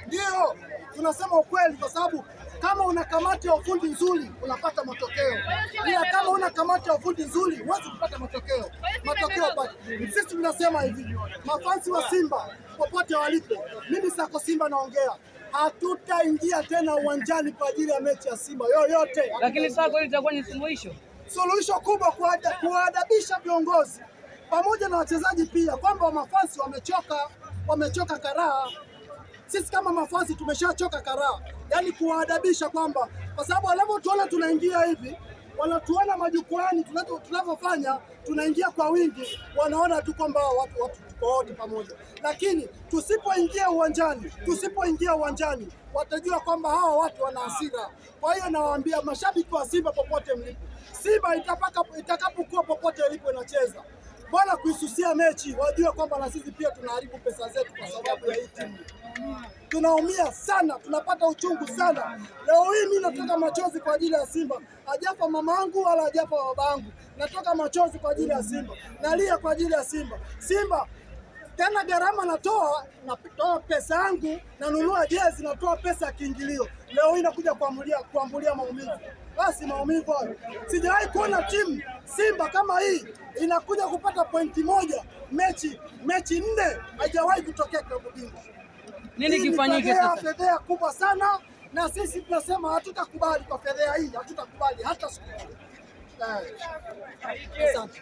Ndio tunasema ukweli, kwa sababu kama una kamati ya ufundi nzuri unapata matokeo, ila kama una kamati ya ufundi nzuri huwezi kupata matokeo. Sisi tunasema hivi, mafansi wa Simba popote walipo, mimi sako Simba naongea, hatutaingia tena uwanjani kwa ajili ya mechi ya Simba yoyote. Lakini sasa hili litakuwa ni suluhisho kubwa kuadabisha viongozi pamoja na wachezaji pia, kwamba mafansi wamechoka karaa. Sisi kama mafansi tumeshachoka karaa, yaani kuwaadabisha, kwamba kwa sababu wanavyotuona tunaingia hivi, wanatuona majukwani tunavyofanya, tunaingia kwa wingi, wanaona tu kwamba watu tuko wote pamoja, lakini tusipoingia uwanjani watajua kwamba hawa watu wana hasira. Kwa hiyo nawaambia mashabiki wa Simba popote mlipo, Simba itakapokuwa popote ilipo inacheza, bora kuisusia mechi, wajue kwamba na sisi pia tunaharibu pesa zetu kwa sababu ya hii timu. Tunaumia sana, tunapata uchungu sana. Leo hii mimi natoka machozi kwa ajili ya Simba. Hajafa mamangu wala hajafa babangu, natoka machozi kwa ajili ya Simba, nalia kwa ajili ya Simba tena gharama natoa pesa yangu, nanunua jezi, natoa pesa ya kiingilio. Leo hii nakuja kuambulia maumivu. Basi maumivu hayo. Sijawahi kuona timu Simba kama hii inakuja kupata pointi moja mechi 4, haijawahi kutokea klabu bingwa. Nini kifanyike sasa? Fedheha kubwa sana, na sisi tunasema hatutakubali kwa fedheha hii, hatutakubali hata siku moja. Asante.